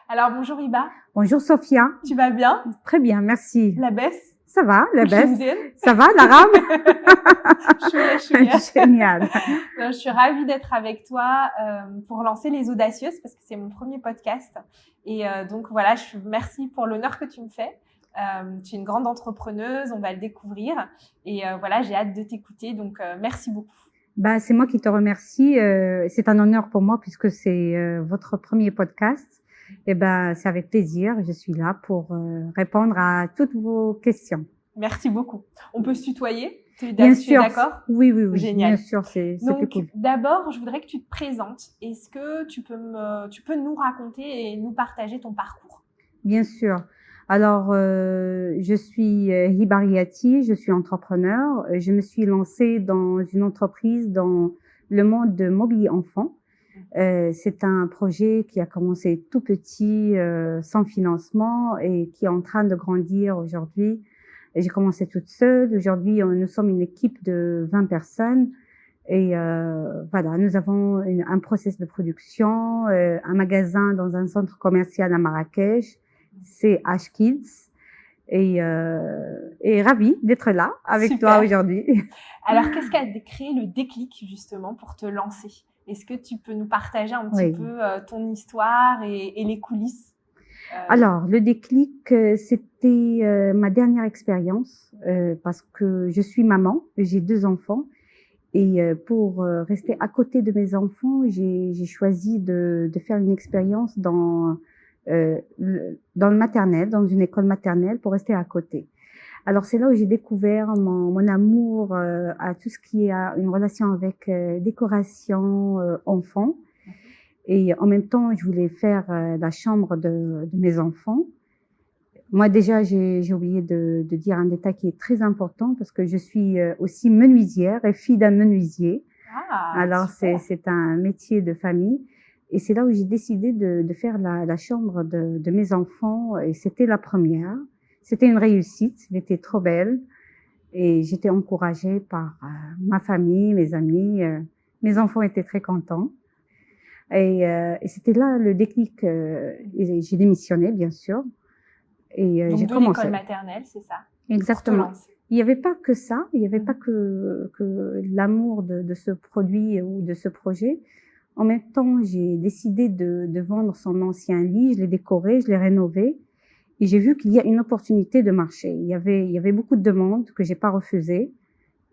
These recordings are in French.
Alors, bonjour Iba. Bonjour Sophia. Tu vas bien? Très bien, merci. La baisse? Ça va, la baisse? Tunisienne? Ça va, l'arabe? Chouïa. Génial. Je suis ravie d'être avec toi pour lancer Les Audacieuses parce que c'est mon premier podcast. Et donc voilà, merci pour l'honneur que tu me fais. Tu es une grande entrepreneuse, on va le découvrir. Et voilà, j'ai hâte de t'écouter. Donc merci beaucoup. Bah, c'est moi qui te remercie. C'est un honneur pour moi puisque c'est votre premier podcast. Et ben, c'est avec plaisir. Je suis là pour répondre à toutes vos questions. Merci beaucoup. On peut se tutoyer? Bien Tu es sûr. d'accord? Oui, oui, oui. Génial. Bien sûr, c'est plus cool. D'abord, je voudrais que tu te présentes. Est-ce que tu peux nous raconter et nous partager ton parcours? Bien sûr. Alors, je suis Hiba Riati, je suis entrepreneur. Je me suis lancée dans une entreprise dans le monde de mobilier enfant. C'est un projet qui a commencé tout petit, sans financement et qui est en train de grandir aujourd'hui. J'ai commencé toute seule. Aujourd'hui, nous sommes une équipe de 20 personnes. Et voilà, nous avons un process de production, un magasin dans un centre commercial à Marrakech, c'est H-Kids. Et ravie d'être là avec toi aujourd'hui. Alors, qu'est-ce qui a créé le déclic justement pour te lancer? Est-ce que tu peux nous partager un petit peu ton histoire et les coulisses? Alors, le déclic, c'était ma dernière expérience parce que je suis maman, j'ai 2 enfants. Et pour rester à côté de mes enfants, j'ai choisi de faire une expérience dans le maternel, dans une école maternelle, pour rester à côté. Alors c'est là où j'ai découvert mon amour à tout ce qui a une relation avec décoration enfants. Et en même temps, je voulais faire la chambre de mes enfants. Moi déjà, j'ai oublié de dire un détail qui est très important parce que je suis aussi menuisière et fille d'un menuisier. Alors c'est un métier de famille. Et c'est là où j'ai décidé de faire la chambre de mes enfants. Et c'était la première. C'était une réussite. Elle était trop belle. Et j'étais encouragée par ma famille, mes amis. Mes enfants étaient très contents. Et c'était là le déclic. Et j'ai démissionné, bien sûr. Et donc j'ai de commencé. L'école maternelle, c'est ça? Exactement. Il n'y avait pas que ça. Il n'y avait pas que l'amour de ce produit ou de ce projet. En même temps, j'ai décidé de vendre son ancien lit. Je l'ai décoré, je l'ai rénové. Et j'ai vu qu'il y a une opportunité de marché. Il y avait beaucoup de demandes que j'ai pas refusées.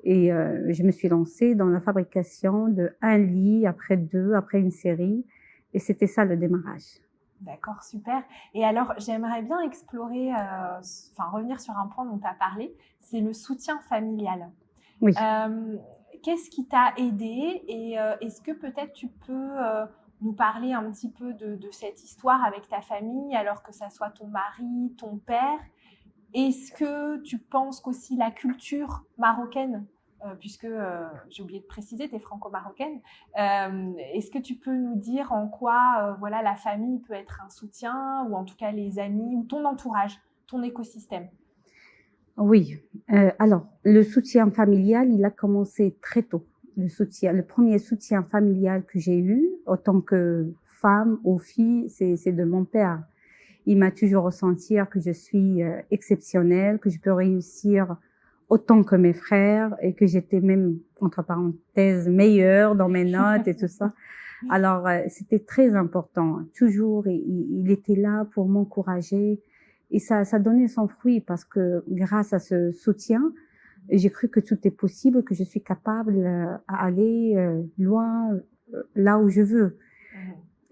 Et je me suis lancée dans la fabrication de un lit, après 2, après une série. Et c'était ça le démarrage. D'accord, super. Et alors, j'aimerais bien explorer, revenir sur un point dont tu as parlé, c'est le soutien familial. Oui. Qu'est-ce qui t'a aidé et est-ce que peut-être tu peux nous parler un petit peu de cette histoire avec ta famille, alors que ça soit ton mari, ton père? Est-ce que tu penses qu'aussi la culture marocaine, puisque j'ai oublié de préciser, tu es franco-marocaine, est-ce que tu peux nous dire en quoi voilà, la famille peut être un soutien, ou en tout cas les amis, ou ton entourage, ton écosystème? Oui. Alors, le soutien familial, il a commencé très tôt. Le premier soutien familial que j'ai eu, en tant que femme ou fille, c'est de mon père. Il m'a toujours ressenti que je suis exceptionnelle, que je peux réussir autant que mes frères et que j'étais même, entre parenthèses, meilleure dans mes notes et tout ça. Alors, c'était très important. Toujours, il était là pour m'encourager. Et ça donnait son fruit parce que grâce à ce soutien, j'ai cru que tout est possible, que je suis capable à aller loin, là où je veux.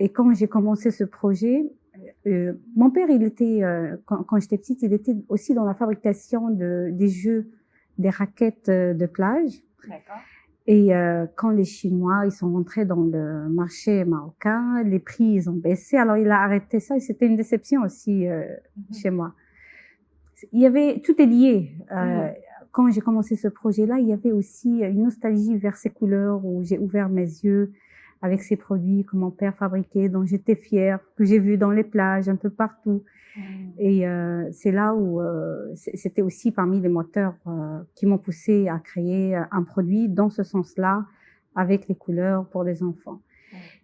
Et quand j'ai commencé ce projet, mon père, il était, quand j'étais petite, il était aussi dans la fabrication des jeux, des raquettes de plage. D'accord. Et quand les Chinois, ils sont rentrés dans le marché marocain, les prix, ils ont baissé. Alors, il a arrêté ça et c'était une déception aussi chez moi. Tout est lié. Quand j'ai commencé ce projet-là, il y avait aussi une nostalgie vers ces couleurs où j'ai ouvert mes yeux avec ces produits que mon père fabriquait, dont j'étais fière, que j'ai vu dans les plages, un peu partout. Et c'est là où c'était aussi parmi les moteurs qui m'ont poussé à créer un produit dans ce sens-là, avec les couleurs pour les enfants.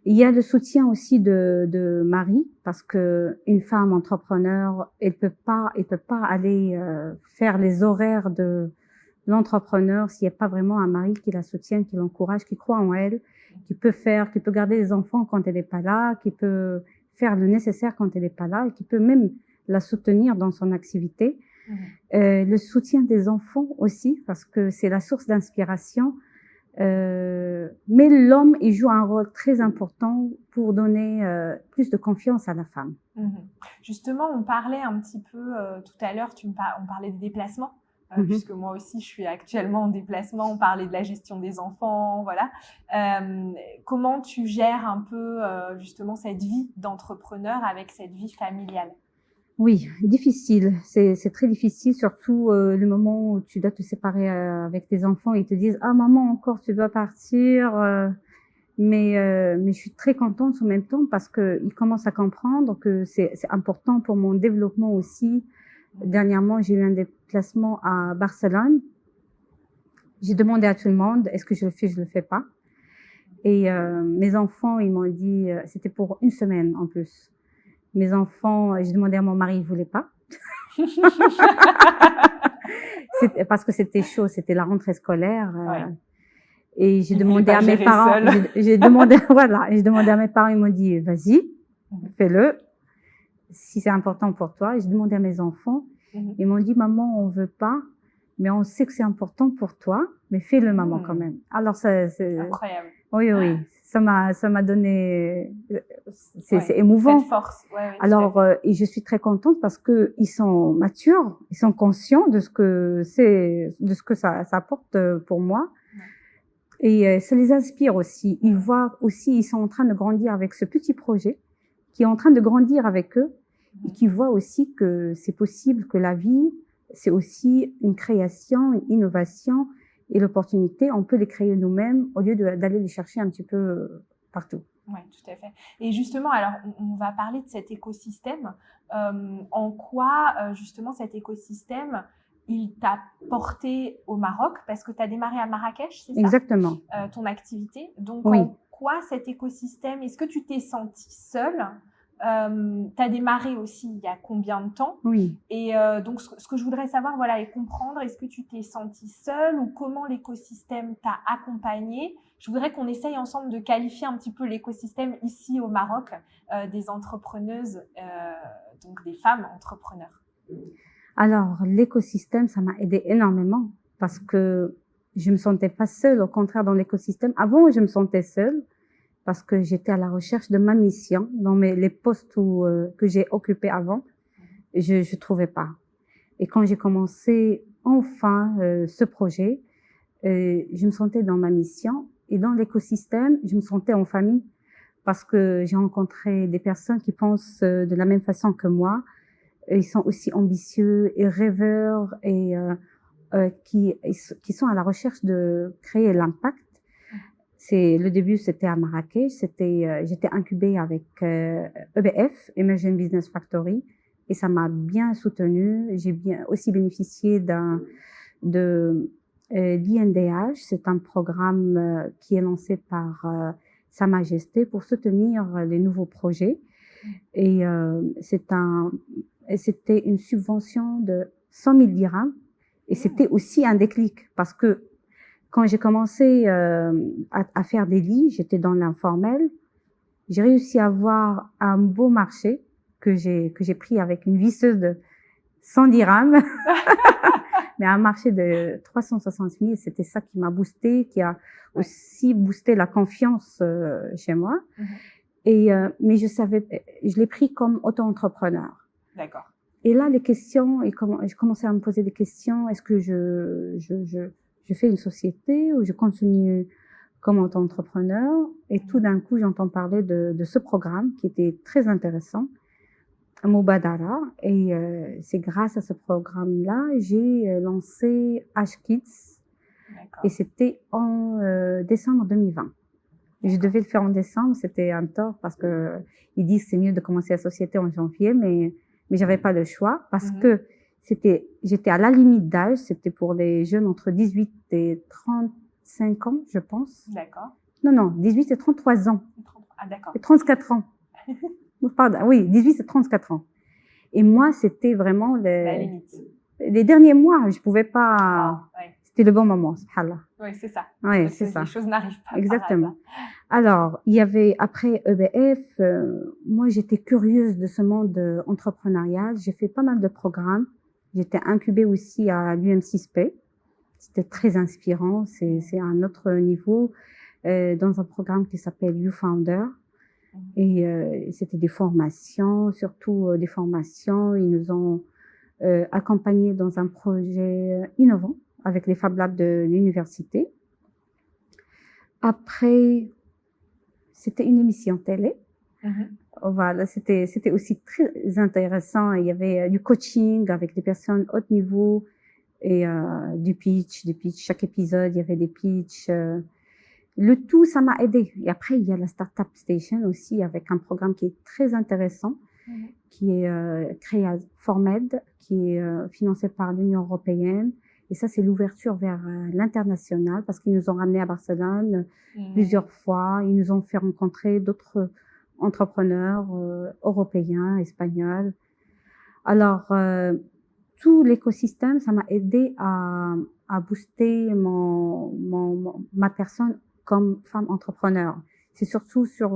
Il y a le soutien aussi de mari, parce que une femme entrepreneur, elle peut pas aller faire les horaires de l'entrepreneur s'il n'y a pas vraiment un mari qui la soutient, qui l'encourage, qui croit en elle, qui peut garder les enfants quand elle n'est pas là, qui peut faire le nécessaire quand elle n'est pas là, et qui peut même la soutenir dans son activité. Le soutien des enfants aussi, parce que c'est la source d'inspiration. Mais l'homme, il joue un rôle très important pour donner plus de confiance à la femme. Justement, on parlait un petit peu tout à l'heure, on parlait des déplacements, puisque moi aussi je suis actuellement en déplacement, on parlait de la gestion des enfants, voilà. Comment tu gères un peu justement cette vie d'entrepreneur avec cette vie familiale? Oui, difficile. C'est très difficile, surtout le moment où tu dois te séparer avec tes enfants. Ils te disent: ah maman, encore tu dois partir. Mais je suis très contente en même temps parce que ils commencent à comprendre que c'est important pour mon développement aussi. Dernièrement, j'ai eu un déplacement à Barcelone. J'ai demandé à tout le monde: est-ce que je le fais, je le fais pas. Et mes enfants, ils m'ont dit, c'était pour une semaine en plus. Mes enfants, j'ai demandé à mon mari, il voulait pas. Parce que c'était chaud, c'était la rentrée scolaire. Et j'ai demandé à mes parents, j'ai demandé à mes parents, ils m'ont dit, vas-y, fais-le, si c'est important pour toi. Et j'ai demandé à mes enfants, ils m'ont dit, maman, on veut pas, mais on sait que c'est important pour toi, mais fais-le, maman, quand même. Alors, c'est incroyable. Oui, ça m'a donné, c'est émouvant. Cette force. Alors, et je suis très contente parce que ils sont matures, ils sont conscients de ce que ça apporte pour moi. Et ça les inspire aussi. Ils voient aussi, ils sont en train de grandir avec ce petit projet, qui est en train de grandir avec eux, et qui voient aussi que c'est possible, que la vie, c'est aussi une création, une innovation, et l'opportunité, on peut les créer nous-mêmes au lieu d'aller les chercher un petit peu partout. Oui, tout à fait. Et justement, alors, on va parler de cet écosystème. En quoi, justement, cet écosystème, il t'a porté au Maroc? Parce que tu as démarré à Marrakech, c'est ça? Exactement. Ton activité. Donc, oui. En quoi cet écosystème, est-ce que tu t'es sentie seule? Tu as démarré aussi il y a combien de temps? Oui. Et donc, ce que je voudrais savoir, voilà, et comprendre, est-ce que tu t'es sentie seule ou comment l'écosystème t'a accompagnée? Je voudrais qu'on essaye ensemble de qualifier un petit peu l'écosystème ici au Maroc des entrepreneuses, donc des femmes entrepreneurs. Alors, l'écosystème, ça m'a aidé énormément parce que je me sentais pas seule, au contraire, dans l'écosystème. Avant, je me sentais seule parce que j'étais à la recherche de ma mission dans les postes que j'ai occupés avant. Je trouvais pas. Et quand j'ai commencé enfin ce projet, je me sentais dans ma mission et dans l'écosystème, je me sentais en famille parce que j'ai rencontré des personnes qui pensent de la même façon que moi. Ils sont aussi ambitieux et rêveurs et qui sont à la recherche de créer l'impact. Le début, c'était à Marrakech. J'étais incubée avec EBF, Emerging Business Factory, et ça m'a bien soutenue. J'ai bien aussi bénéficié de l'INDH. C'est un programme qui est lancé par Sa Majesté pour soutenir les nouveaux projets. Et c'était une subvention de 100 000 dirhams. Et c'était aussi un déclic parce que quand j'ai commencé à faire des lits, j'étais dans l'informel. J'ai réussi à avoir un beau marché que j'ai pris avec une visseuse de 100 dirhams. Mais un marché de 360 000, c'était ça qui m'a boosté, qui a aussi boosté la confiance chez moi. Et mais je l'ai pris comme auto-entrepreneur. D'accord. Et là, les questions, je commençais à me poser des questions. Est-ce que je fais une société ou je continue comme auto-entrepreneur? Et tout d'un coup, j'entends parler de ce programme qui était très intéressant, Mubadara. Et c'est grâce à ce programme-là, j'ai lancé H-Kids. Et c'était en décembre 2020. Je devais le faire en décembre, c'était un tort parce que ils disent que c'est mieux de commencer la société en janvier, mais j'avais pas le choix parce que j'étais à la limite d'âge, c'était pour les jeunes entre 18 et 35 ans, je pense. D'accord. Non, 18 et 33 ans. Ah, d'accord. 34 ans. Pardon, oui, 18 c'est 34 ans. Et moi, c'était vraiment La limite. les derniers mois, je pouvais pas. Wow, ouais. C'était le bon moment, subhanallah. Oui, c'est ça. Oui, c'est ça. Les choses n'arrivent pas Exactement. par hasard. Alors, il y avait après EBF, moi j'étais curieuse de ce monde entrepreneurial. J'ai fait pas mal de programmes. J'étais incubée aussi à l'UM6P. C'était très inspirant. C'est un autre niveau dans un programme qui s'appelle YouFounder. Et c'était des formations, surtout des formations. Ils nous ont accompagnés dans un projet innovant avec les Fab Labs de l'université. Après, c'était une émission télé. Voilà, c'était aussi très intéressant. Il y avait du coaching avec des personnes haut niveau et du pitch. Chaque épisode, il y avait des pitchs. Le tout, ça m'a aidé. Et après, il y a la Startup Station aussi avec un programme qui est très intéressant, qui est créé à Formed, qui est financé par l'Union européenne. Et ça, c'est l'ouverture vers l'international parce qu'ils nous ont ramenés à Barcelone plusieurs fois. Ils nous ont fait rencontrer d'autres entrepreneurs européens, espagnols. Alors, tout l'écosystème, ça m'a aidé à booster ma personne comme femme entrepreneur. C'est surtout sur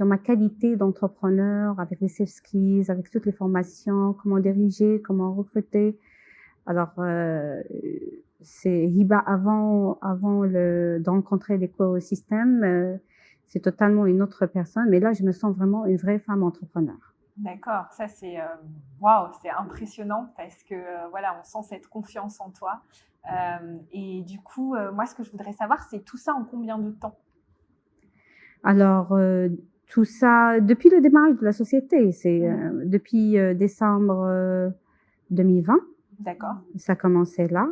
ma qualité d'entrepreneur, avec les soft skills, avec toutes les formations, comment diriger, comment recruter. Alors, c'est Hiba avant de rencontrer l'écosystème, c'est totalement une autre personne. Mais là, je me sens vraiment une vraie femme entrepreneur. D'accord, ça c'est waouh, c'est impressionnant parce que voilà, on sent cette confiance en toi. Et du coup, moi, ce que je voudrais savoir, c'est tout ça en combien de temps? Alors, tout ça depuis le démarrage de la société, c'est depuis décembre 2020. D'accord. Ça a commencé là.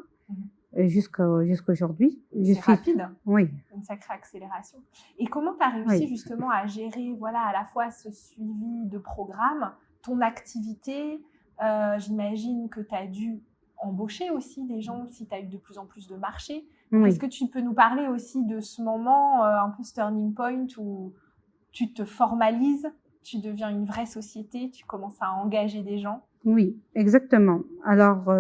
Jusqu'aujourd'hui. C'est rapide. Oui. Une sacrée accélération. Et comment tu as réussi justement à gérer voilà, à la fois ce suivi de programme, ton activité? J'imagine que tu as dû embaucher aussi des gens si tu as eu de plus en plus de marchés. Est-ce que tu peux nous parler aussi de ce moment, un peu ce turning point où tu te formalises, tu deviens une vraie société, tu commences à engager des gens? Oui, exactement. Alors,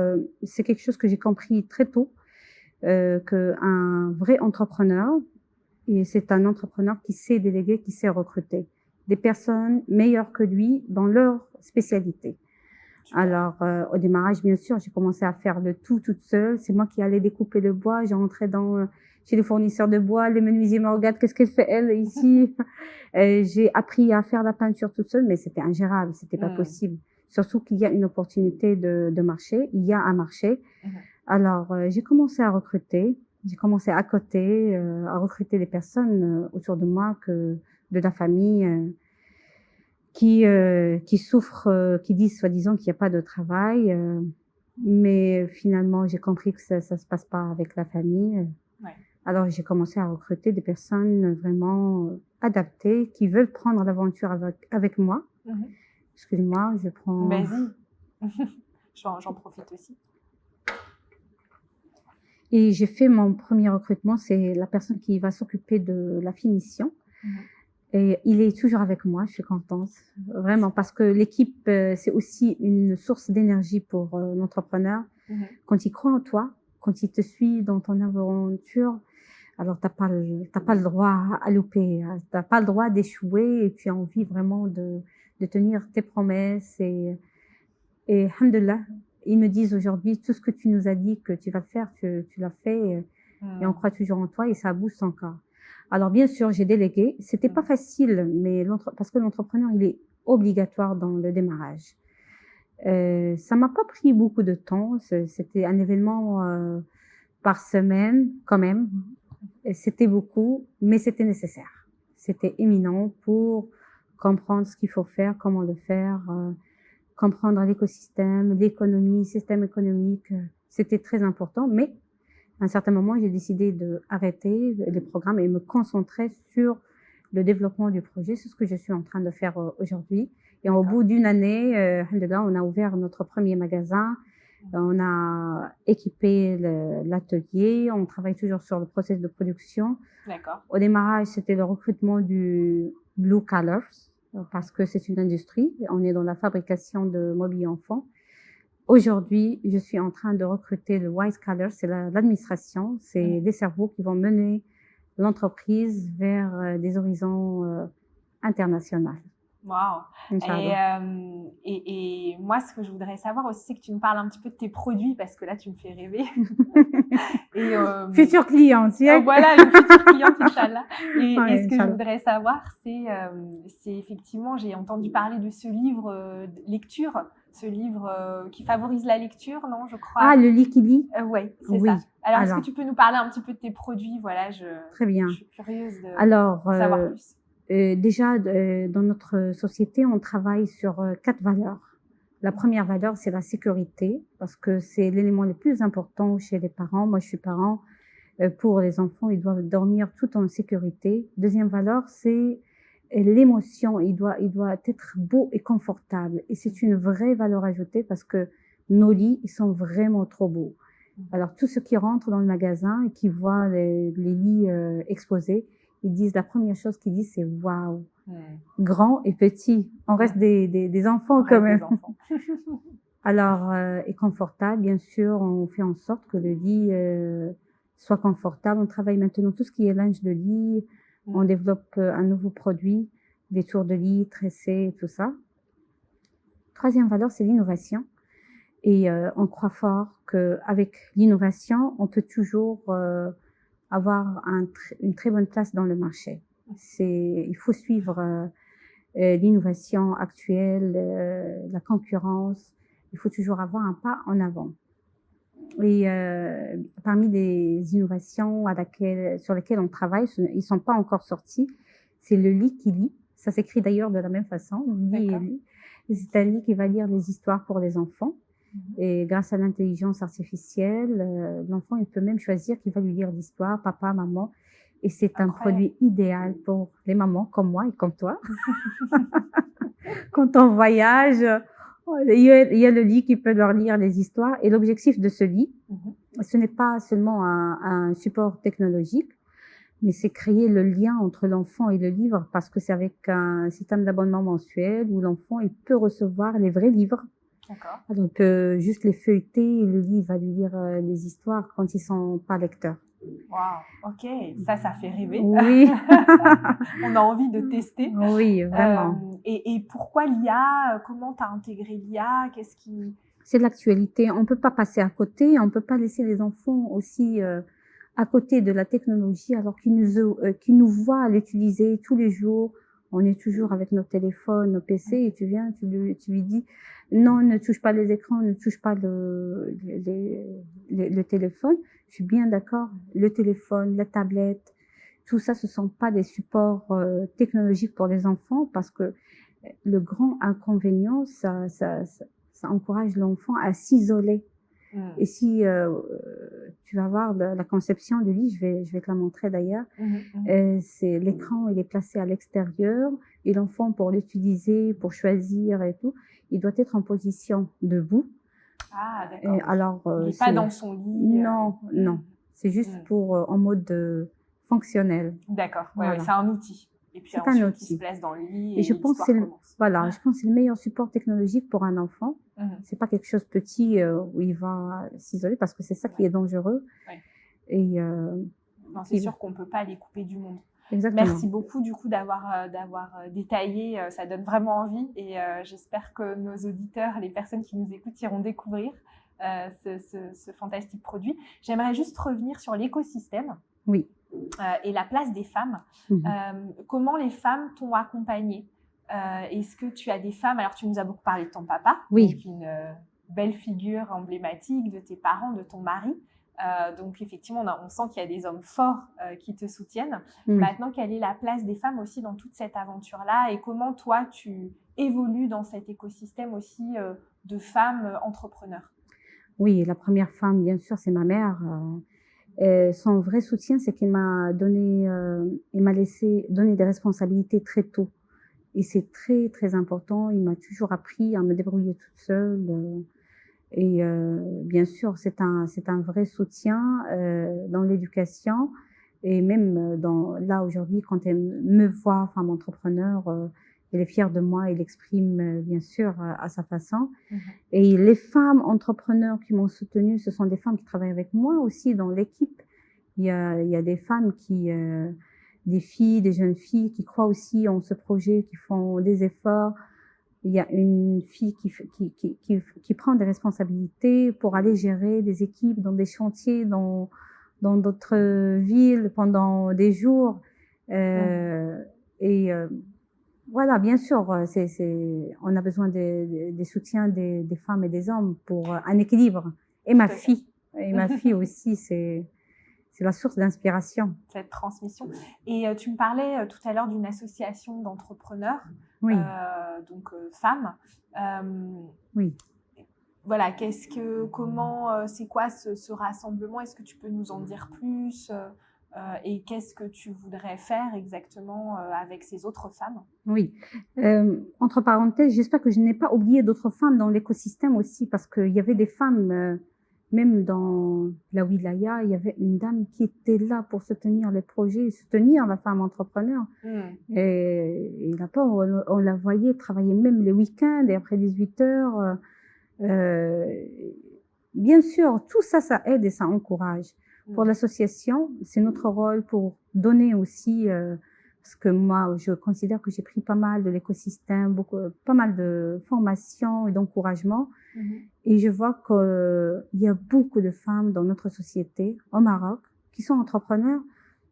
c'est quelque chose que j'ai compris très tôt. Qu'un vrai entrepreneur, et c'est un entrepreneur qui sait déléguer, qui sait recruter des personnes meilleures que lui dans leur spécialité. Alors, au démarrage, bien sûr, j'ai commencé à faire le tout toute seule. C'est moi qui allais découper le bois. J'ai rentré chez les fournisseurs de bois. Les menuisiers me regardent, qu'est-ce qu'elle fait elle ici? J'ai appris à faire la peinture toute seule, mais c'était ingérable, c'était pas possible. Surtout qu'il y a une opportunité de marché, il y a un marché. Alors, j'ai commencé à recruter. J'ai commencé à côté, à recruter des personnes autour de moi de la famille qui souffrent, qui disent soi-disant qu'il n'y a pas de travail. Mais finalement, j'ai compris que ça se passe pas avec la famille. Alors, j'ai commencé à recruter des personnes vraiment adaptées, qui veulent prendre l'aventure avec moi. Excuse-moi, je prends... Vas-y, j'en profite aussi. Et j'ai fait mon premier recrutement, c'est la personne qui va s'occuper de la finition. Et il est toujours avec moi, je suis contente, vraiment, parce que l'équipe, c'est aussi une source d'énergie pour l'entrepreneur. Quand il croit en toi, quand il te suit dans ton aventure, alors t'as pas le droit à louper, t'as pas le droit d'échouer et tu as envie vraiment de tenir tes promesses et alhamdoulilah, ils me disent aujourd'hui tout ce que tu nous as dit que tu vas le faire, tu l'as fait et on croit toujours en toi et ça booste encore. Alors bien sûr, j'ai délégué, c'était pas facile, mais parce que l'entrepreneur il est obligatoire dans le démarrage. Ça m'a pas pris beaucoup de temps, c'était un événement par semaine quand même. C'était beaucoup, mais c'était nécessaire. C'était éminent pour comprendre ce qu'il faut faire, comment le faire, comprendre l'écosystème, l'économie, le système économique. C'était très important, mais à un certain moment, j'ai décidé d'arrêter les programmes et me concentrer sur le développement du projet. C'est ce que je suis en train de faire aujourd'hui. Et au bout d'une année, alhamdoulilah, on a ouvert notre premier magasin. On a équipé l'atelier, on travaille toujours sur le process de production. D'accord. Au démarrage, c'était le recrutement du Blue Colors, parce que c'est une industrie. On est dans la fabrication de mobilier enfant. Aujourd'hui, je suis en train de recruter le White Colors, c'est l'administration, c'est des cerveaux qui vont mener l'entreprise vers des horizons internationaux. Waouh! Inch'Allah. Et moi, ce que je voudrais savoir aussi, c'est que tu me parles un petit peu de tes produits, parce que là, tu me fais rêver. Et, future cliente, voilà, une future cliente, Inch'Allah. Ouais, et ce que je Inch'Allah. voudrais savoir, c'est effectivement, j'ai entendu parler de ce livre lecture, ce livre qui favorise la lecture, non, je crois. Ah, le Likili? Oui, c'est Oui. ça. Alors, est-ce que tu peux nous parler un petit peu de tes produits? Voilà, Très bien. je suis curieuse de Alors, savoir plus. déjà, dans notre société, on travaille sur 4 valeurs. La première valeur, c'est la sécurité, parce que c'est l'élément le plus important chez les parents. Moi, je suis parent. Pour les enfants, ils doivent dormir tout en sécurité. Deuxième valeur, c'est l'émotion. Il doit être beau et confortable. Et c'est une vraie valeur ajoutée parce que nos lits, ils sont vraiment trop beaux. Alors, tous ceux qui rentrent dans le magasin et qui voient les lits exposés, ils disent, la première chose qu'ils disent, c'est waouh, grand et petit. On reste des enfants quand même. Alors, et confortable, bien sûr, on fait en sorte que le lit soit confortable. On travaille maintenant tout ce qui est linge de lit. On développe un nouveau produit, des tours de lit tressés, tout ça. Troisième valeur, c'est l'innovation. Et on croit fort qu'avec l'innovation, on peut toujours avoir une très bonne place dans le marché. Il faut suivre l'innovation actuelle, la concurrence. Il faut toujours avoir un pas en avant. Et parmi les innovations sur lesquelles on travaille, ils ne sont pas encore sortis, c'est le lit qui lit. Ça s'écrit d'ailleurs de la même façon, lit et lit. C'est un lit qui va lire les histoires pour les enfants. Et grâce à l'intelligence artificielle, l'enfant, il peut même choisir qui va lui lire l'histoire, papa, maman. Et c'est un produit idéal pour les mamans comme moi et comme toi. Quand on voyage, il y a le lit qui peut leur lire les histoires. Et l'objectif de ce lit, ce n'est pas seulement un support technologique, mais c'est créer le lien entre l'enfant et le livre, parce que c'est avec un système d'abonnement mensuel où l'enfant il peut recevoir les vrais livres. D'accord. Donc, juste les feuilleter, et le livre va lui lire les histoires quand ils sont pas lecteurs. Waouh, ok, ça fait rêver. Oui. On a envie de tester. Oui, vraiment. Et pourquoi l'IA? Comment tu as intégré l'IA? C'est l'actualité. On peut pas passer à côté. On peut pas laisser les enfants aussi à côté de la technologie alors qu'ils nous voient l'utiliser tous les jours. On est toujours avec nos téléphones, nos PC, et tu viens, tu lui dis non, ne touche pas les écrans, ne touche pas le téléphone. Je suis bien d'accord. Le téléphone, la tablette, tout ça, ce sont pas des supports technologiques pour les enfants, parce que le grand inconvénient, ça encourage l'enfant à s'isoler. Et si tu vas voir la conception du lit, je vais te la montrer d'ailleurs. C'est l'écran, il est placé à l'extérieur, et l'enfant, pour l'utiliser, pour choisir et tout, il doit être en position debout. Ah, d'accord. Alors, il n'est pas dans son lit. Non, non. C'est juste en mode fonctionnel. D'accord. Ouais, Voilà. c'est un outil. Et puis ensuite, il se place dans le lit et je pense que c'est le meilleur support technologique pour un enfant. C'est pas quelque chose de petit où il va s'isoler, parce que c'est ça qui est dangereux. Et non, c'est sûr qu'on peut pas les couper du monde. Exactement. Merci beaucoup du coup d'avoir détaillé. Ça donne vraiment envie, et j'espère que nos auditeurs, les personnes qui nous écoutent, iront découvrir ce fantastique produit. J'aimerais juste revenir sur l'écosystème. Oui. Et la place des femmes. Comment les femmes t'ont accompagnée? Est-ce que tu as des femmes? Alors, tu nous as beaucoup parlé de ton papa, donc une belle figure emblématique, de tes parents, de ton mari. Donc, effectivement, on sent qu'il y a des hommes forts qui te soutiennent. Maintenant, quelle est la place des femmes aussi dans toute cette aventure-là, et comment toi, tu évolues dans cet écosystème aussi de femmes entrepreneurs? Oui, la première femme, bien sûr, c'est ma mère. Son vrai soutien, c'est qu'il m'a laissé donner des responsabilités très tôt. Et c'est très, très important. Il m'a toujours appris à me débrouiller toute seule. Et bien sûr, c'est un vrai soutien dans l'éducation et même là aujourd'hui, quand elle me voit, femme entrepreneur, elle est fière de moi et l'exprime bien sûr à sa façon. Mmh. Et les femmes entrepreneurs qui m'ont soutenue, ce sont des femmes qui travaillent avec moi aussi dans l'équipe. Il y a des femmes des filles, des jeunes filles qui croient aussi en ce projet, qui font des efforts. Il y a une fille qui prend des responsabilités pour aller gérer des équipes dans des chantiers, dans d'autres villes pendant des jours. Euh, et voilà, bien sûr, on a besoin des soutiens des femmes et des hommes pour un équilibre. Et ma fille, aussi, c'est la source d'inspiration. Cette transmission. Et tu me parlais tout à l'heure d'une association d'entrepreneurs, Oui. donc femmes. Oui. Voilà, comment, c'est quoi ce rassemblement? Est-ce que tu peux nous en dire plus? Et qu'est-ce que tu voudrais faire exactement avec ces autres femmes? Oui. Entre parenthèses, j'espère que je n'ai pas oublié d'autres femmes dans l'écosystème aussi, parce qu'il y avait des femmes, même dans la wilaya, il y avait une dame qui était là pour soutenir les projets, soutenir la femme entrepreneur. Et la pauvre, on la voyait travailler même les week-ends et après 18 heures. Bien sûr, tout ça, ça aide et ça encourage. Pour l'association, c'est notre rôle pour donner aussi, parce que moi, je considère que j'ai pris pas mal de l'écosystème, pas mal de formations et d'encouragement. Et je vois qu'il y a beaucoup de femmes dans notre société, au Maroc, qui sont entrepreneurs,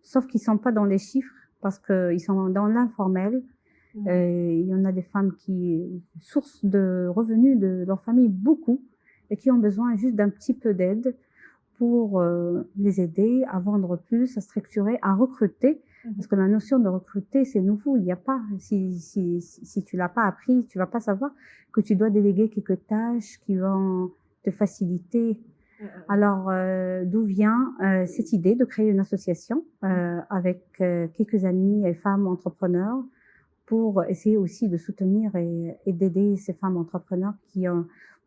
sauf qu'ils sont pas dans les chiffres, parce qu'ils sont dans l'informel. Il y en a des femmes source de revenus de leur famille, beaucoup, et qui ont besoin juste d'un petit peu d'aide pour les aider à vendre plus, à structurer, à recruter. Parce que la notion de recruter, c'est nouveau. Il n'y a pas, si tu l'as pas appris, tu vas pas savoir que tu dois déléguer quelques tâches qui vont te faciliter. Alors, d'où vient cette idée de créer une association avec quelques amis et femmes entrepreneurs pour essayer aussi de soutenir et d'aider ces femmes entrepreneurs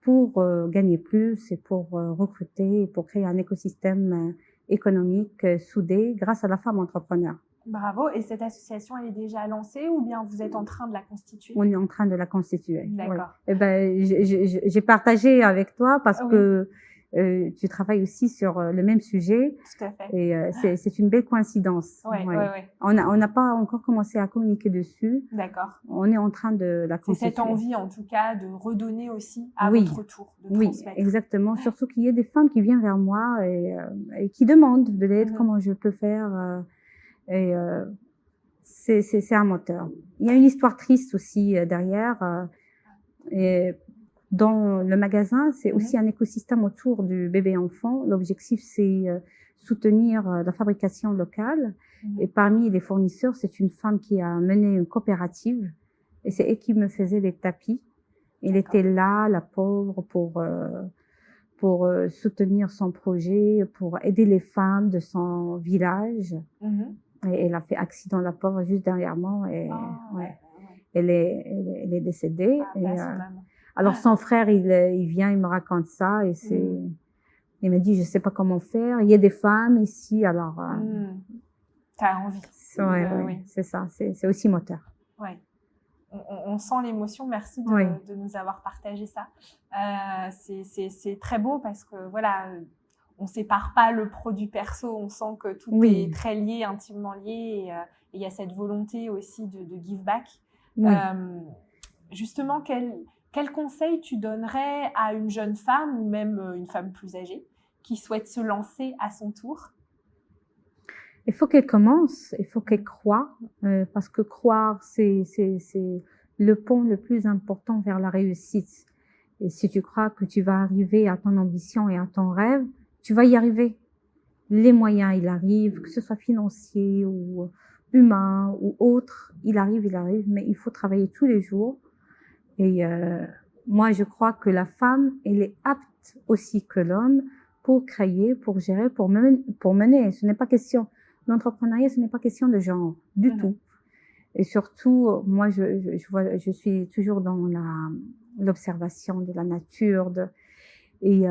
pour gagner plus et pour recruter et pour créer un écosystème économique soudé grâce à la femme entrepreneur. Bravo. Et cette association, elle est déjà lancée ou bien vous êtes en train de la constituer? On est en train de la constituer. D'accord. Oui. J'ai partagé avec toi parce que tu travailles aussi sur le même sujet. Tout à fait. Et c'est une belle coïncidence. Ouais. On n'a pas encore commencé à communiquer dessus. D'accord. On est en train de la constituer. C'est cette envie, en tout cas, de redonner aussi à votre tour, de transmettre. Oui, exactement. Surtout qu'il y a des femmes qui viennent vers moi et qui demandent de l'aide, comment je peux faire. C'est un moteur. Il y a une histoire triste aussi derrière. Et dans le magasin, c'est aussi un écosystème autour du bébé-enfant. L'objectif, c'est soutenir la fabrication locale. Et parmi les fournisseurs, c'est une femme qui a mené une coopérative. Et c'est elle qui me faisait les tapis. Elle était là, la pauvre, pour soutenir son projet, pour aider les femmes de son village. Et elle a fait accident, la pauvre, juste derrière moi. Et, elle est décédée. Alors son frère, il vient, il me raconte ça. Et il me dit, je sais pas comment faire. Il y a des femmes ici, alors... T'as envie. Oui, c'est ça. C'est aussi moteur. Ouais. On sent l'émotion. Merci de nous avoir partagé ça. C'est très beau parce que voilà, on sépare pas le produit perso. On sent que tout est très lié, intimement lié. Et il y a cette volonté aussi de give back. Justement, quel conseil tu donnerais à une jeune femme ou même une femme plus âgée qui souhaite se lancer à son tour? Il faut qu'elle commence, il faut qu'elle croie, parce que croire, c'est le pont le plus important vers la réussite. Et si tu crois que tu vas arriver à ton ambition et à ton rêve, tu vas y arriver. Les moyens, ils arrivent, que ce soit financier ou humain ou autre, il arrive, mais il faut travailler tous les jours. Et moi, je crois que la femme, elle est apte aussi que l'homme pour créer, pour gérer, pour mener. Ce n'est pas question... L'entrepreneuriat, ce n'est pas question de genre, du tout. Et surtout, moi, je suis toujours dans l'observation de la nature. Et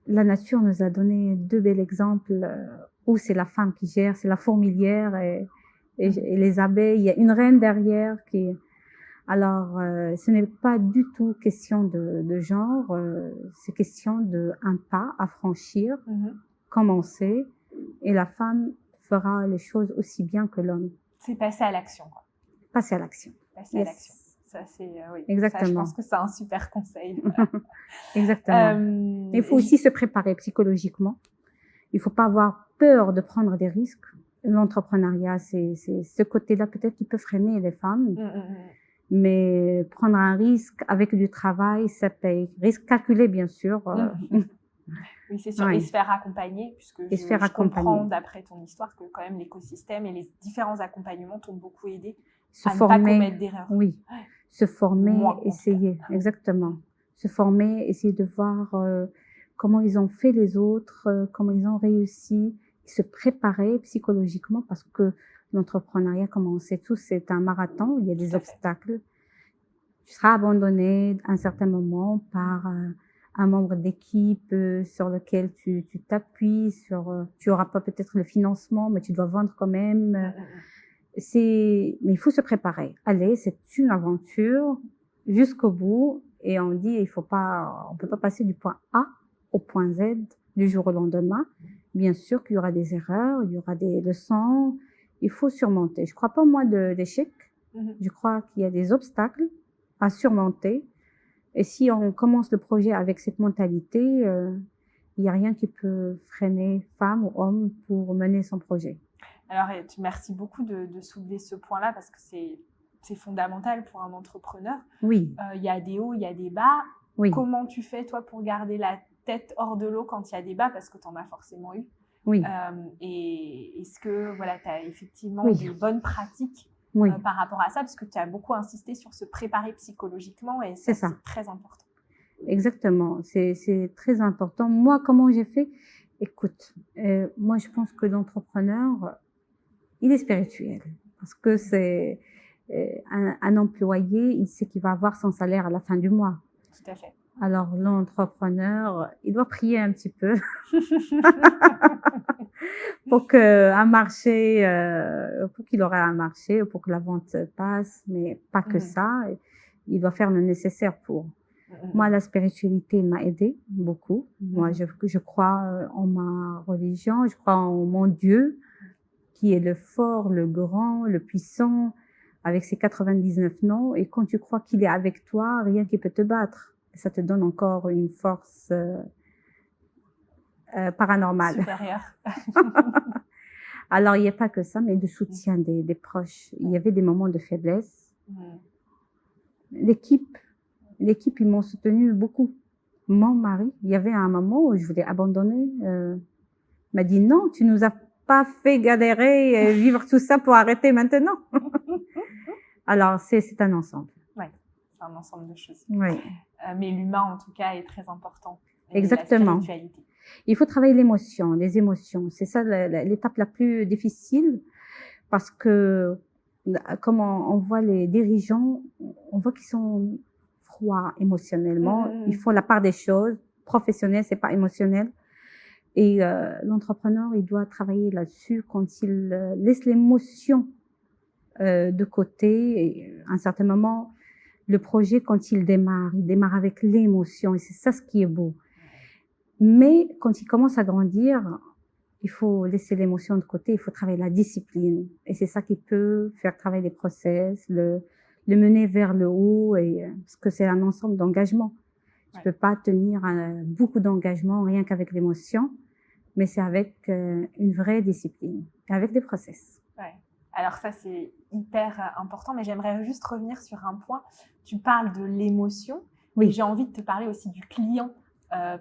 la nature nous a donné deux bels exemples où c'est la femme qui gère, c'est la fourmilière et les abeilles. Il y a une reine derrière qui... Alors, ce n'est pas du tout question de genre, c'est question d'un pas à franchir, commencer, et la femme fera les choses aussi bien que l'homme. C'est passer à l'action, quoi. Passer à l'action. Passer à l'action. Ça, c'est, oui. Exactement. Ça, je pense que c'est un super conseil. Exactement. Il faut aussi se préparer psychologiquement. Il ne faut pas avoir peur de prendre des risques. L'entrepreneuriat, c'est ce côté-là peut-être qui peut freiner les femmes. Mais prendre un risque avec du travail, ça paye. Risque calculé, bien sûr. Oui, c'est sûr. Oui. Et se faire accompagner, puisque je comprends, d'après ton histoire, que quand même l'écosystème et les différents accompagnements t'ont beaucoup aidé à ne pas commettre d'erreurs. Oui, se former, essayer, exactement. Se former, essayer de voir comment ils ont fait les autres, comment ils ont réussi, se préparer psychologiquement, parce que l'entrepreneuriat, comme on sait tous, c'est un marathon, il y a des obstacles. Tu seras abandonné à un certain moment par un membre d'équipe sur lequel tu t'appuies, tu n'auras pas peut-être le financement, mais tu dois vendre quand même. Mais il faut se préparer. Allez, c'est une aventure jusqu'au bout, et on dit on peut pas passer du point A au point Z du jour au lendemain. Bien sûr qu'il y aura des erreurs, il y aura des leçons. Il faut surmonter. Je crois pas moi d'échecs. Je crois qu'il y a des obstacles à surmonter. Et si on commence le projet avec cette mentalité, il n'y a rien qui peut freiner femme ou homme pour mener son projet. Alors, merci beaucoup de soulever ce point-là, parce que c'est fondamental pour un entrepreneur. Oui. Il y a des hauts, il y a des bas. Oui. Comment tu fais, toi, pour garder la tête hors de l'eau quand il y a des bas, parce que tu en as forcément eu? Oui. Et est-ce que tu as effectivement des bonnes pratiques par rapport à ça, parce que tu as beaucoup insisté sur se préparer psychologiquement, et ça, c'est très important. Exactement, c'est très important. Moi, comment j'ai fait? Écoute, moi je pense que l'entrepreneur, il est spirituel, parce que c'est un employé, il sait qu'il va avoir son salaire à la fin du mois. Tout à fait. Alors l'entrepreneur, il doit prier un petit peu pour qu'un marché, pour qu'il aura un marché, pour que la vente passe, mais pas que ça. Il doit faire le nécessaire pour. Moi, la spiritualité m'a aidée beaucoup. Moi, je crois en ma religion, je crois en mon Dieu, qui est le fort, le grand, le puissant, avec ses 99 noms. Et quand tu crois qu'il est avec toi, rien qui peut te battre. Ça te donne encore une force paranormale. Supérieure. Alors, il n'y a pas que ça, mais de soutien des proches. Il y avait des moments de faiblesse. L'équipe, ils m'ont soutenu beaucoup. Mon mari, il y avait un moment où je voulais abandonner. Il m'a dit non, tu nous as pas fait galérer et vivre tout ça pour arrêter maintenant. Alors, c'est un ensemble. Oui, c'est un ensemble de choses. Oui. Mais l'humain, en tout cas, est très important. Exactement. La spiritualité. Il faut travailler l'émotion, les émotions. C'est ça l'étape la plus difficile, parce que comme on voit les dirigeants, on voit qu'ils sont froids émotionnellement. Ils font la part des choses. Professionnel, c'est pas émotionnel. Et l'entrepreneur, il doit travailler là-dessus quand il laisse l'émotion de côté. Et à un certain moment, le projet, quand il démarre avec l'émotion. Et c'est ça ce qui est beau. Mais quand il commence à grandir, il faut laisser l'émotion de côté, il faut travailler la discipline. Et c'est ça qui peut faire travailler les process, le mener vers le haut, parce que c'est un ensemble d'engagements. Tu peux pas tenir beaucoup d'engagements rien qu'avec l'émotion, mais c'est avec une vraie discipline, et avec des process. Ouais. Alors ça, c'est hyper important, mais j'aimerais juste revenir sur un point. Tu parles de l'émotion, mais j'ai envie de te parler aussi du client.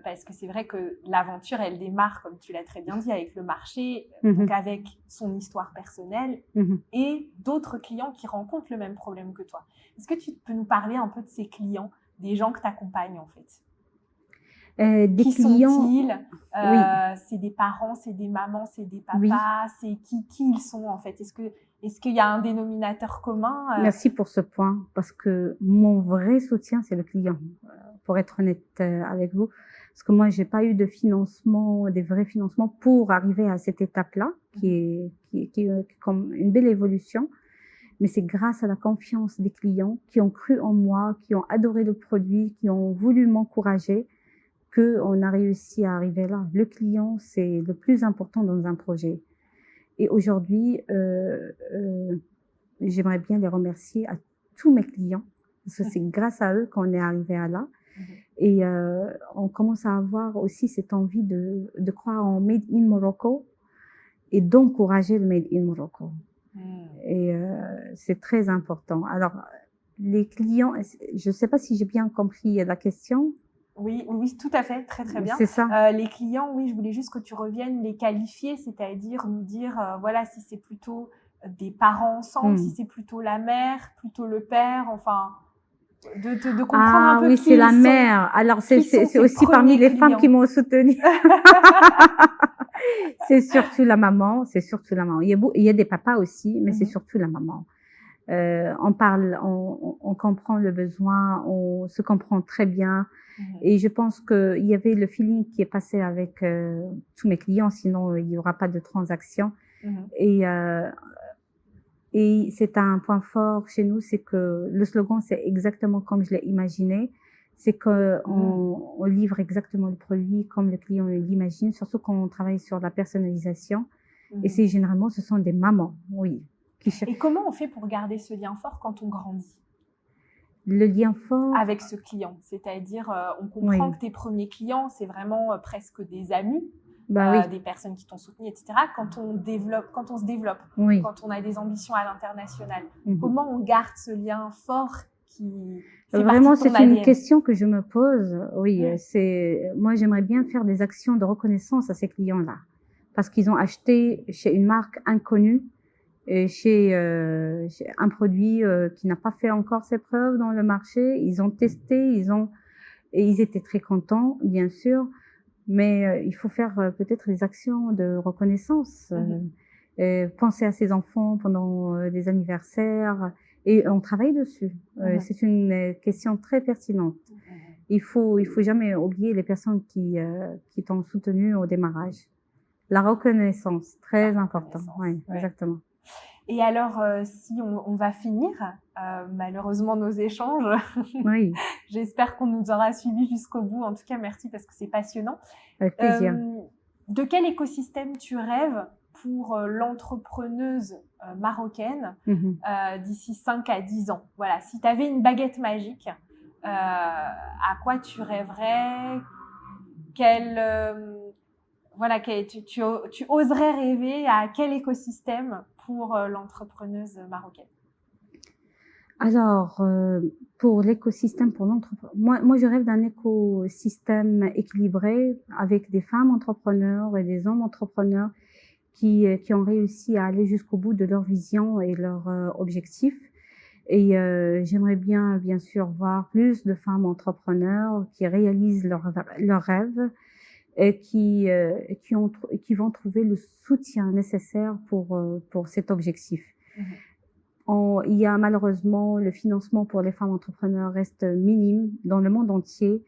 Parce que c'est vrai que l'aventure, elle démarre, comme tu l'as très bien dit, avec le marché, donc avec son histoire personnelle et d'autres clients qui rencontrent le même problème que toi. Est-ce que tu peux nous parler un peu de ces clients, des gens que tu accompagnes en fait? Qui sont-ils? C'est des parents, c'est des mamans, c'est des papas, c'est qui ils sont en fait? Est-ce qu'il y a un dénominateur commun? Merci pour ce point, parce que mon vrai soutien, c'est le client. pour être honnête avec vous. Parce que moi, j'ai pas eu de financement, des vrais financements pour arriver à cette étape-là, qui est comme une belle évolution. Mais c'est grâce à la confiance des clients qui ont cru en moi, qui ont adoré le produit, qui ont voulu m'encourager, qu'on a réussi à arriver là. Le client, c'est le plus important dans un projet. Et aujourd'hui, j'aimerais bien les remercier à tous mes clients, parce que c'est grâce à eux qu'on est arrivé à là. Et on commence à avoir aussi cette envie de croire en Made in Morocco et d'encourager le Made in Morocco. Et c'est très important. Alors, les clients, je ne sais pas si j'ai bien compris la question. Oui, oui, tout à fait, très très bien. C'est ça. Les clients, oui, je voulais juste que tu reviennes les qualifier, c'est-à-dire nous dire, voilà, si c'est plutôt des parents ensemble, si c'est plutôt la mère, plutôt le père, enfin, de comprendre un peu oui, qui c'est la sont, mère. Alors, c'est aussi parmi les femmes qui m'ont soutenue. C'est surtout la maman, c'est surtout la maman. Il y a des papas aussi, mais c'est surtout la maman. On parle, on comprend le besoin, on se comprend très bien. Et je pense qu'il y avait le feeling qui est passé avec tous mes clients, sinon il n'y aura pas de transaction. Et c'est un point fort chez nous, c'est que le slogan, c'est exactement comme je l'ai imaginé. C'est qu'on livre exactement le produit comme le client l'imagine, surtout quand on travaille sur la personnalisation. Et c'est généralement, ce sont des mamans, oui. Et comment on fait pour garder ce lien fort quand on grandit? Le lien fort avec ce client, c'est-à-dire on comprend que tes premiers clients, c'est vraiment presque des amis, des personnes qui t'ont soutenu, etc. Quand on se développe, quand on a des ambitions à l'international, comment on garde ce lien fort qui fait Vraiment, partie de ton c'est ADN? une question que je me pose. Oui, moi j'aimerais bien faire des actions de reconnaissance à ces clients-là, parce qu'ils ont acheté chez une marque inconnue, chez un produit qui n'a pas fait encore ses preuves dans le marché. Ils ont testé, et ils étaient très contents, bien sûr, mais il faut faire peut-être des actions de reconnaissance. Penser à ses enfants pendant des anniversaires, et on travaille dessus. C'est une question très pertinente. Il faut jamais oublier les personnes qui t'ont soutenu au démarrage. La reconnaissance, très important. Oui, exactement. Et alors, si on va finir, malheureusement, nos échanges, j'espère qu'on nous aura suivis jusqu'au bout. En tout cas, merci parce que c'est passionnant. Avec plaisir. De quel écosystème tu rêves pour l'entrepreneuse marocaine d'ici 5 à 10 ans? Voilà, si tu avais une baguette magique, à quoi tu rêverais? Voilà, tu oserais rêver à quel écosystème pour l'entrepreneuse marocaine? Alors, pour l'écosystème, pour l'entrepreneur, moi, je rêve d'un écosystème équilibré avec des femmes entrepreneurs et des hommes entrepreneurs qui ont réussi à aller jusqu'au bout de leur vision et leurs objectifs. Et j'aimerais bien sûr, voir plus de femmes entrepreneurs qui réalisent leurs rêves et qui vont trouver le soutien nécessaire pour cet objectif. Il y a malheureusement, le financement pour les femmes entrepreneurs reste minime dans le monde entier.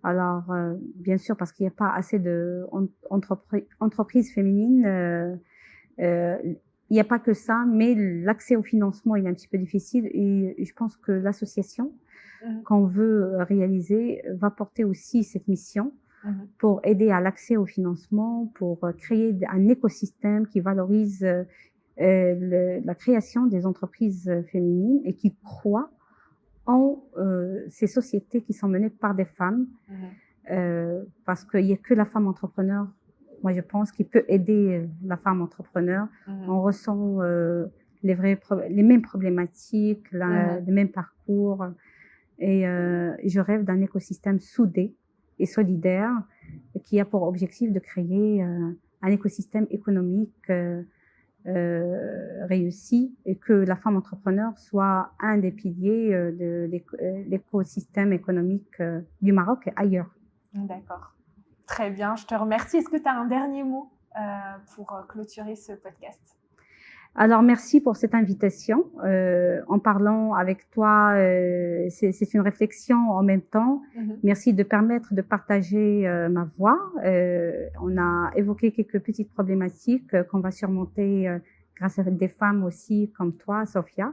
Alors, bien sûr, parce qu'il n'y a pas assez d'entreprises féminines. Il n'y a pas que ça, mais l'accès au financement il est un petit peu difficile. Et je pense que l'association qu'on veut réaliser va porter aussi cette mission pour aider à l'accès au financement, pour créer un écosystème qui valorise la création des entreprises féminines et qui croient en ces sociétés qui sont menées par des femmes, parce qu'il n'y a que la femme entrepreneur, moi je pense, qui peut aider la femme entrepreneur. On ressent les mêmes problématiques, le même parcours, et je rêve d'un écosystème soudé et solidaire qui a pour objectif de créer un écosystème économique réussi, et que la femme entrepreneur soit un des piliers de l'écosystème économique du Maroc et ailleurs. D'accord. Très bien, je te remercie. Est-ce que tu as un dernier mot pour clôturer ce podcast? Alors, merci pour cette invitation. En parlant avec toi, c'est une réflexion en même temps. Merci de permettre de partager ma voix. On a évoqué quelques petites problématiques qu'on va surmonter grâce à des femmes aussi comme toi, Sophia.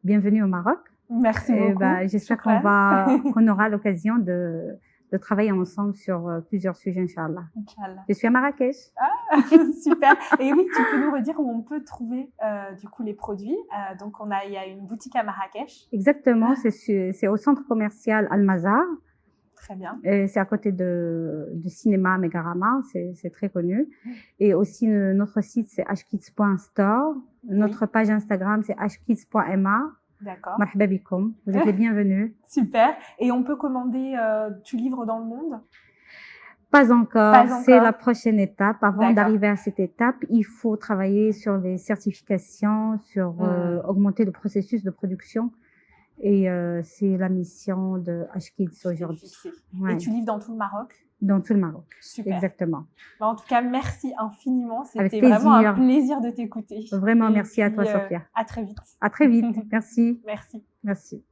Bienvenue au Maroc. Merci beaucoup. J'espère qu'on aura l'occasion de travailler ensemble sur plusieurs sujets, Inch'Allah. Je suis à Marrakech. Ah, super. Et oui, tu peux nous redire où on peut trouver du coup les produits. Donc il y a une boutique à Marrakech. Exactement, c'est au centre commercial Al-Mazar. Très bien. C'est à côté du cinéma Megarama, c'est très connu. Et aussi notre site c'est hkids.store. Notre page Instagram c'est hkids.ma. D'accord. Marhaba bikoum. Vous êtes les bienvenus. Super. Et on peut commander, tu livres dans le monde? Pas encore. C'est la prochaine étape. Avant d'arriver à cette étape, il faut travailler sur les certifications, sur augmenter le processus de production. Et c'est la mission de Hkids aujourd'hui. Et tu livres dans tout le Maroc? Dans tout le Maroc. Super. Exactement. En tout cas, merci infiniment. C'était vraiment un plaisir de t'écouter. Vraiment, merci à toi, Sophia. À très vite. À très vite. Merci. Merci. Merci.